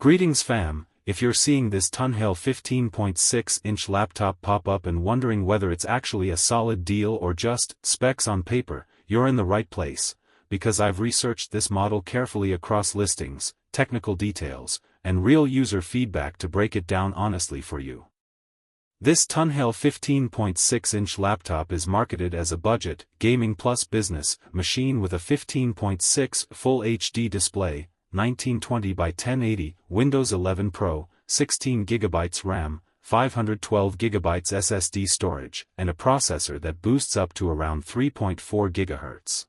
Greetings fam, if you're seeing this Tunhail 15.6-inch laptop pop up and wondering whether it's actually a solid deal or just specs on paper, you're in the right place, because I've researched this model carefully across listings, technical details, and real user feedback to break it down honestly for you. This Tunhail 15.6-inch laptop is marketed as a budget, gaming plus business machine with a 15.6 Full HD display, 1920 by 1080, Windows 11 Pro, 16GB RAM, 512GB SSD storage, and a processor that boosts up to around 3.4 GHz.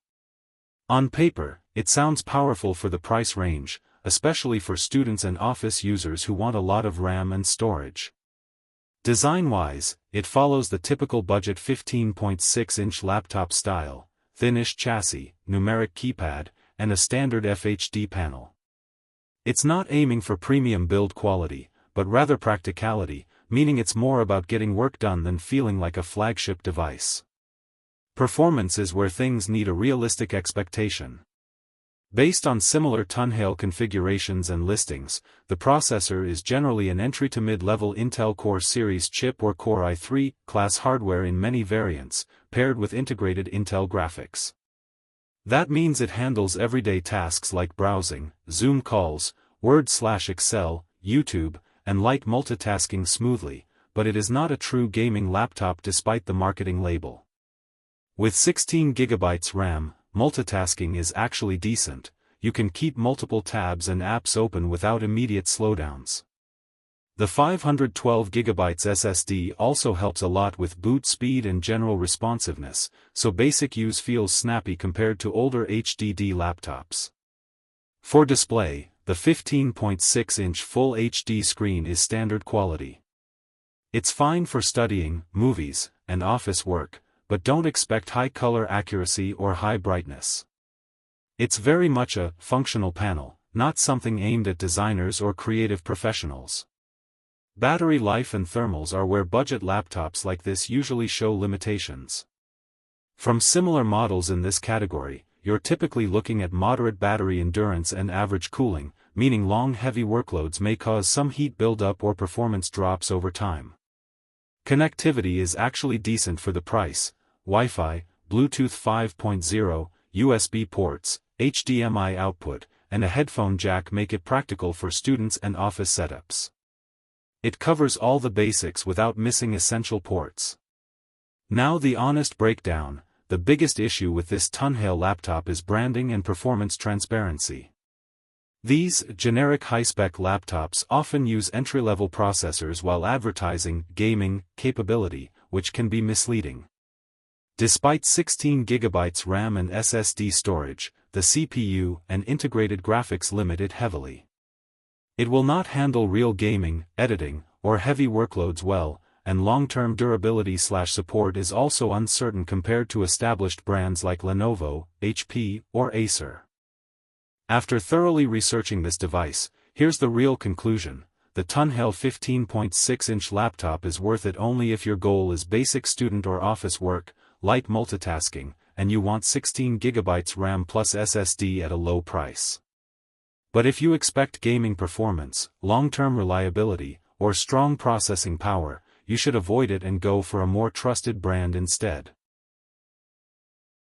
On paper, it sounds powerful for the price range, especially for students and office users who want a lot of RAM and storage. Design-wise, it follows the typical budget 15.6-inch laptop style, thinnish chassis, numeric keypad, and a standard FHD panel. It's not aiming for premium build quality, but rather practicality, meaning it's more about getting work done than feeling like a flagship device. Performance is where things need a realistic expectation. Based on similar Tunhail configurations and listings, the processor is generally an entry to mid-level Intel Core Series chip or Core i3 class hardware in many variants, paired with integrated Intel graphics. That means it handles everyday tasks like browsing, Zoom calls, Word/Excel, YouTube, and light multitasking smoothly, but it is not a true gaming laptop despite the marketing label. With 16GB RAM, multitasking is actually decent. You can keep multiple tabs and apps open without immediate slowdowns. The 512GB SSD also helps a lot with boot speed and general responsiveness, so basic use feels snappy compared to older HDD laptops. For display, the 15.6-inch Full HD screen is standard quality. It's fine for studying, movies, and office work, but don't expect high color accuracy or high brightness. It's very much a functional panel, not something aimed at designers or creative professionals. Battery life and thermals are where budget laptops like this usually show limitations. From similar models in this category, you're typically looking at moderate battery endurance and average cooling, meaning long heavy workloads may cause some heat buildup or performance drops over time. Connectivity is actually decent for the price. Wi-Fi, Bluetooth 5.0, USB ports, HDMI output, and a headphone jack make it practical for students and office setups. It covers all the basics without missing essential ports. Now the honest breakdown: the biggest issue with this Tunhail laptop is branding and performance transparency. These generic high-spec laptops often use entry-level processors while advertising gaming capability, which can be misleading. Despite 16GB RAM and SSD storage, the CPU and integrated graphics limit it heavily. It will not handle real gaming, editing, or heavy workloads well, and long-term durability/support is also uncertain compared to established brands like Lenovo, HP, or Acer. After thoroughly researching this device, here's the real conclusion: the Tunhail 15.6-inch laptop is worth it only if your goal is basic student or office work, light multitasking, and you want 16GB RAM plus SSD at a low price. But if you expect gaming performance, long-term reliability, or strong processing power, you should avoid it and go for a more trusted brand instead.